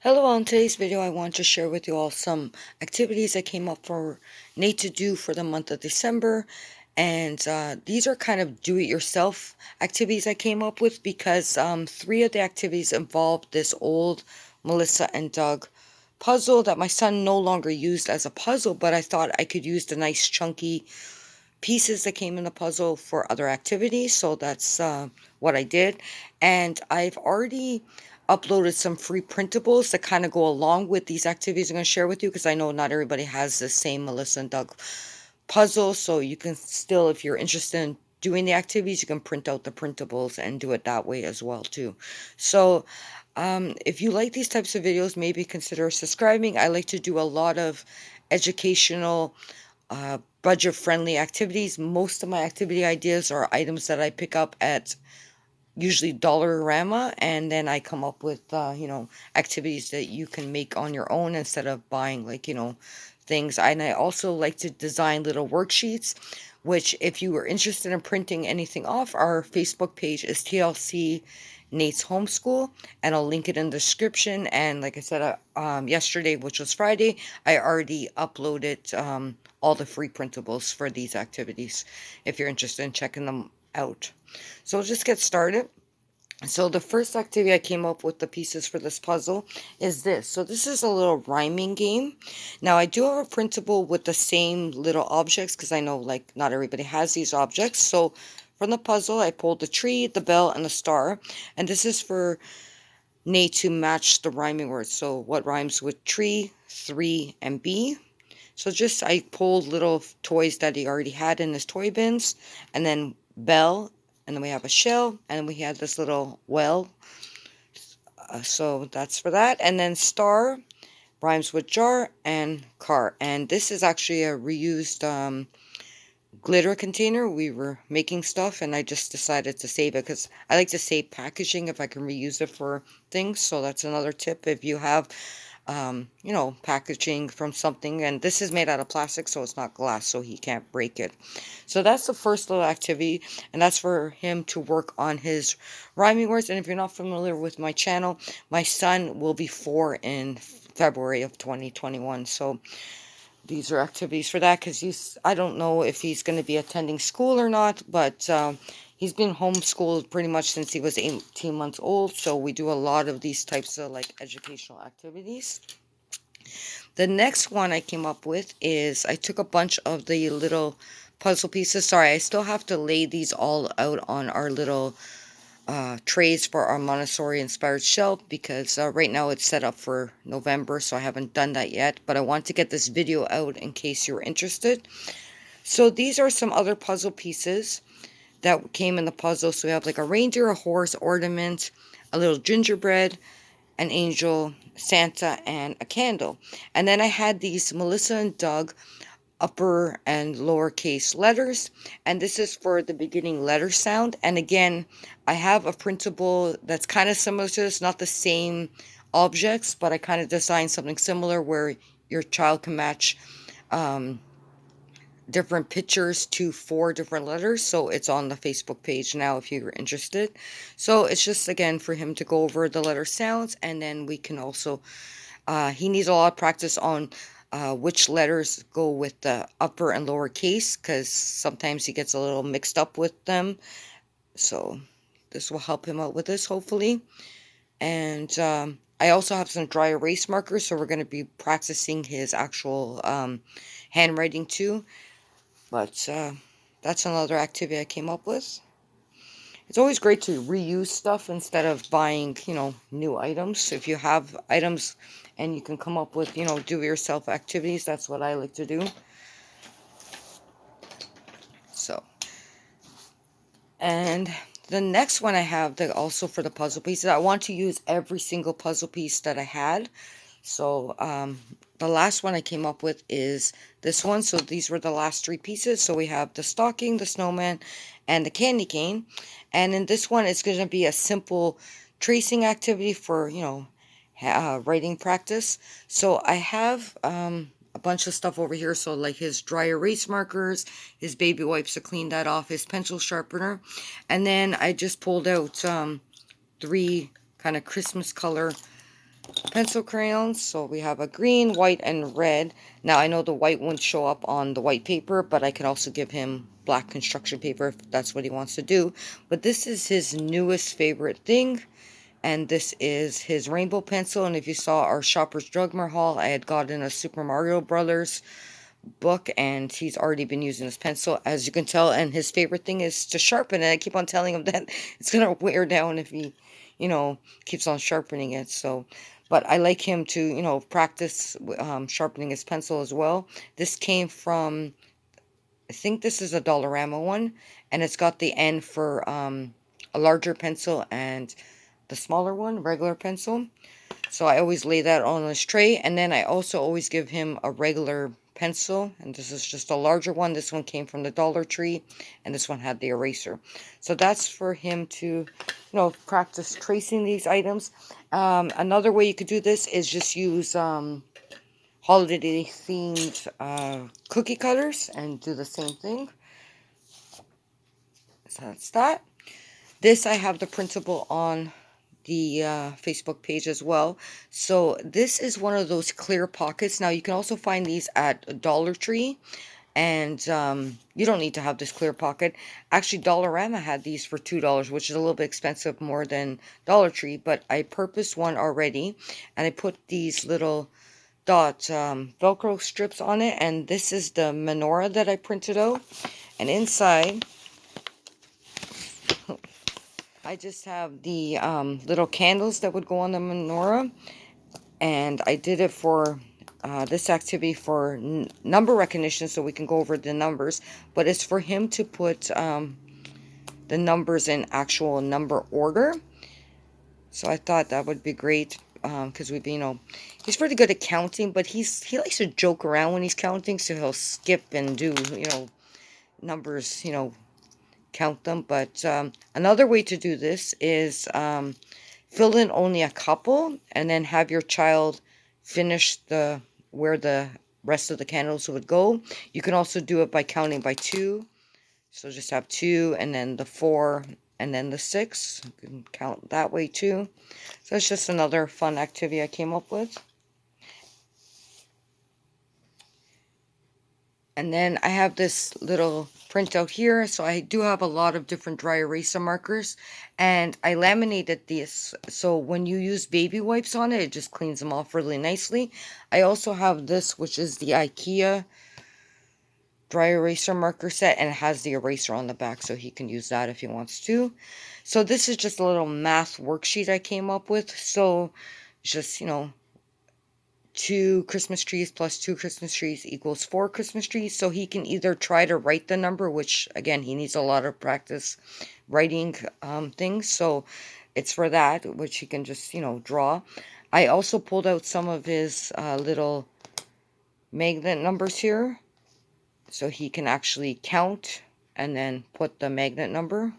Hello, on today's video I want to share with you all some activities that came up for Nate to do for the month of December. And these are kind of do-it-yourself activities I came up with because three of the activities involved this old Melissa and Doug puzzle that my son no longer used as a puzzle, but I thought I could use the nice chunky pieces that came in the puzzle for other activities. So that's what I did. And I've already uploaded some free printables that kind of go along with these activities I'm going to share with you, because I know not everybody has the same Melissa and Doug puzzle. So you can still, if you're interested in doing the activities, you can print out the printables and do it that way as well too. So if you like these types of videos, maybe consider subscribing. I like to do a lot of educational budget-friendly activities. Most of my activity ideas are items that I pick up at usually Dollarama, and then I come up with activities that you can make on your own instead of buying things. And I also like to design little worksheets, which if you are interested in printing anything off, our Facebook page is TLC Nate's Homeschool, and I'll link it in the description. And like I said, yesterday, which was Friday, I already uploaded all the free printables for these activities if you're interested in checking them out. So we'll just get started. So the first activity I came up with the pieces for this puzzle is this. So this is a little rhyming game. Now I do have a printable with the same little objects because I know like not everybody has these objects. So from the puzzle I pulled the tree, the bell, and the star. And this is for Nate to match the rhyming words. So what rhymes with tree, three, and bee. So just I pulled little toys that he already had in his toy bins, and then bell, and then we have a shell, and then we had this little well. So that's for that. And then star rhymes with jar and car. And this is actually a reused glitter container. We were making stuff and I just decided to save it because I like to save packaging if I can reuse it for things. So that's another tip if you have packaging from something. And this is made out of plastic, so it's not glass, so he can't break it. So that's the first little activity, and that's for him to work on his rhyming words. And if you're not familiar with my channel, my son will be 4 in February of 2021. So these are activities for that, because I don't know if he's going to be attending school or not, but he's been homeschooled pretty much since he was 18 months old. So we do a lot of these types of like educational activities. The next one I came up with is I took a bunch of the little puzzle pieces. Sorry, I still have to lay these all out on our little trays for our Montessori inspired shelf, because right now it's set up for November, so I haven't done that yet, but I want to get this video out in case you're interested. So these are some other puzzle pieces that came in the puzzle. So we have like a reindeer, a horse, ornament, a little gingerbread, an angel, Santa, and a candle. And then I had these Melissa and Doug upper and lowercase letters, and this is for the beginning letter sound. And again, I have a printable that's kind of similar to this, not the same objects, but I kind of designed something similar where your child can match different pictures to 4 different letters. So it's on the Facebook page now if you're interested. So it's just again for him to go over the letter sounds, and then we can also he needs a lot of practice on which letters go with the upper and lower case, because sometimes he gets a little mixed up with them. So this will help him out with this, hopefully. And I also have some dry erase markers, so we're going to be practicing his actual handwriting too. But that's another activity I came up with. It's always great to reuse stuff instead of buying, new items. If you have items and you can come up with, do-it-yourself activities, that's what I like to do. So, and the next one I have that also for the puzzle pieces, I want to use every single puzzle piece that I had. So, the last one I came up with is this one. So these were the last 3 pieces. So we have the stocking, the snowman, and the candy cane. And in this one, it's going to be a simple tracing activity for, writing practice. So I have a bunch of stuff over here. So like his dry erase markers, his baby wipes to clean that off, his pencil sharpener. And then I just pulled out 3 kind of Christmas color pencil crayons. So we have a green, white, and red. Now I know the white won't show up on the white paper, but I can also give him black construction paper if that's what he wants to do. But this is his newest favorite thing, and this is his rainbow pencil. And if you saw our Shoppers Drugmore haul, I had gotten a Super Mario Brothers book, and he's already been using this pencil, as you can tell. And his favorite thing is to sharpen it. I keep on telling him that it's gonna wear down if he, keeps on sharpening it. So, but I like him to, practice sharpening his pencil as well. This came from, I think this is a Dollarama one, and it's got the end for a larger pencil and the smaller one, regular pencil. So I always lay that on his tray, and then I also always give him a regular pencil, and this is just a larger one. This one came from the Dollar Tree, and this one had the eraser. So that's for him to, practice tracing these items. Another way you could do this is just use holiday themed cookie cutters and do the same thing. So that's that. This I have the printable on the Facebook page as well. So this is one of those clear pockets. Now you can also find these at Dollar Tree, and you don't need to have this clear pocket. Actually, Dollarama had these for $2, which is a little bit expensive, more than Dollar Tree, but I purposed one already, and I put these little dot Velcro strips on it, and this is the menorah that I printed out, and inside I just have the little candles that would go on the menorah, and I did it for this activity for number recognition, so we can go over the numbers, but it's for him to put the numbers in actual number order. So I thought that would be great, because he's pretty good at counting, but he likes to joke around when he's counting, so he'll skip and do, numbers, count them. But another way to do this is fill in only a couple, and then have your child finish where the rest of the candles would go. You can also do it by counting by 2. So just have 2, and then the 4, and then the 6. You can count that way too. So it's just another fun activity I came up with. And then I have this little printout here. So I do have a lot of different dry eraser markers, and I laminated this. So when you use baby wipes on it, it just cleans them off really nicely. I also have this, which is the IKEA dry eraser marker set, and it has the eraser on the back, so he can use that if he wants to. So this is just a little math worksheet I came up with. So just, 2 Christmas trees plus 2 Christmas trees equals 4 Christmas trees. So he can either try to write the number, which again, he needs a lot of practice writing things. So it's for that, which he can just, draw. I also pulled out some of his little magnet numbers here, so he can actually count and then put the magnet number.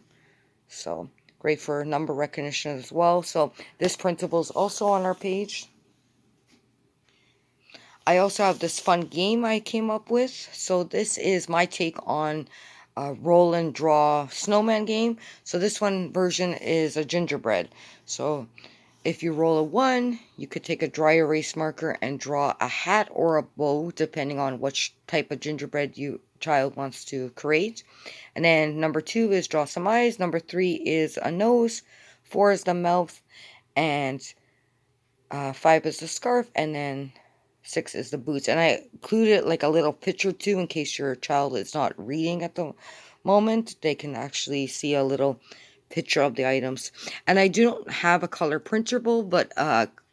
So great for number recognition as well. So this printable is also on our page. I also have this fun game I came up with. So this is my take on a roll and draw snowman game. So this one version is a gingerbread. So if you roll a 1, you could take a dry erase marker and draw a hat or a bow, depending on which type of gingerbread your child wants to create. And then number 2 is draw some eyes. Number 3 is a nose. 4 is the mouth. And 5 is the scarf. And then 6 is the boots. And I included like a little picture too, in case your child is not reading at the moment. They can actually see a little picture of the items. And I don't have a color printable, but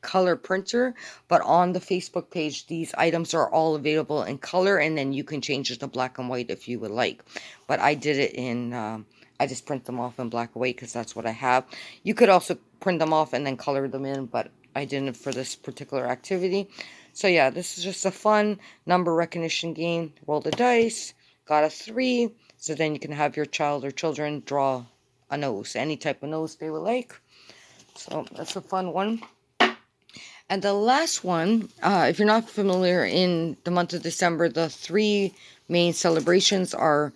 color printer, but on the Facebook page these items are all available in color, and then you can change it to black and white if you would like. But I did it in I just print them off in black and white because that's what I have. You could also print them off and then color them in, but I didn't for this particular activity. So yeah, this is just a fun number recognition game. Roll the dice, got a 3, so then you can have your child or children draw a nose, any type of nose they would like. So that's a fun one. And the last one, if you're not familiar, in the month of December, the 3 main celebrations are,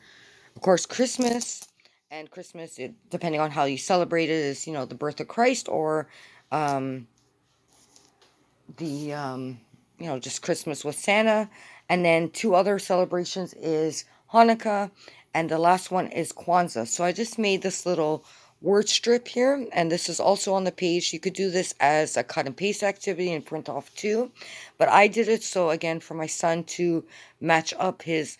of course, Christmas. And Christmas, depending on how you celebrate it, is, the birth of Christ, or the just Christmas with Santa, and then two other celebrations is Hanukkah, and the last one is Kwanzaa. So I just made this little word strip here, and this is also on the page. You could do this as a cut and paste activity and print off too, but I did it so again for my son to match up his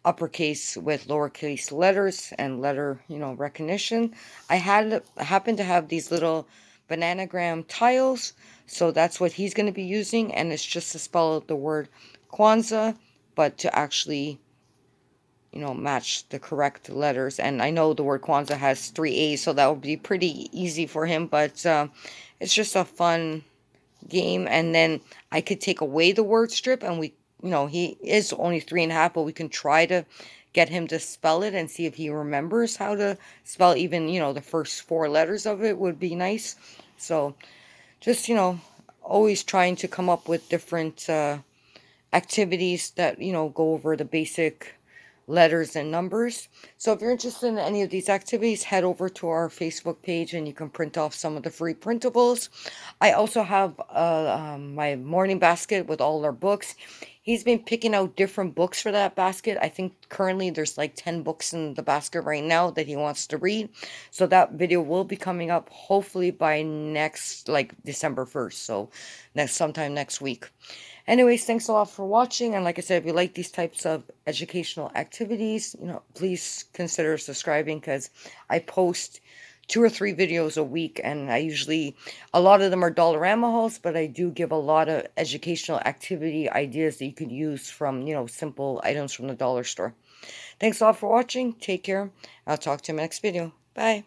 uppercase with lowercase letters and letter recognition. Happened to have these little bananagram tiles, so that's what he's going to be using, and it's just to spell the word Kwanzaa, but to actually match the correct letters. And I know the word Kwanzaa has three A's, so that would be pretty easy for him, but it's just a fun game. And then I could take away the word strip, and he is only 3.5, but we can try to get him to spell it and see if he remembers how to spell even, the first four letters of it would be nice. So just, always trying to come up with different activities that, go over the basic letters and numbers. So if you're interested in any of these activities, head over to our Facebook page and you can print off some of the free printables. I also have my morning basket with all our books. He's been picking out different books for that basket. I think currently there's like 10 books in the basket right now that he wants to read. So that video will be coming up hopefully by next, like December 1st. So sometime next week. Anyways, thanks a lot for watching. And like I said, if you like these types of educational activities, please consider subscribing, because I post 2 or 3 videos a week, and a lot of them are Dollarama hauls, but I do give a lot of educational activity ideas that you could use from, simple items from the dollar store. Thanks a lot for watching. Take care. I'll talk to you in the next video. Bye.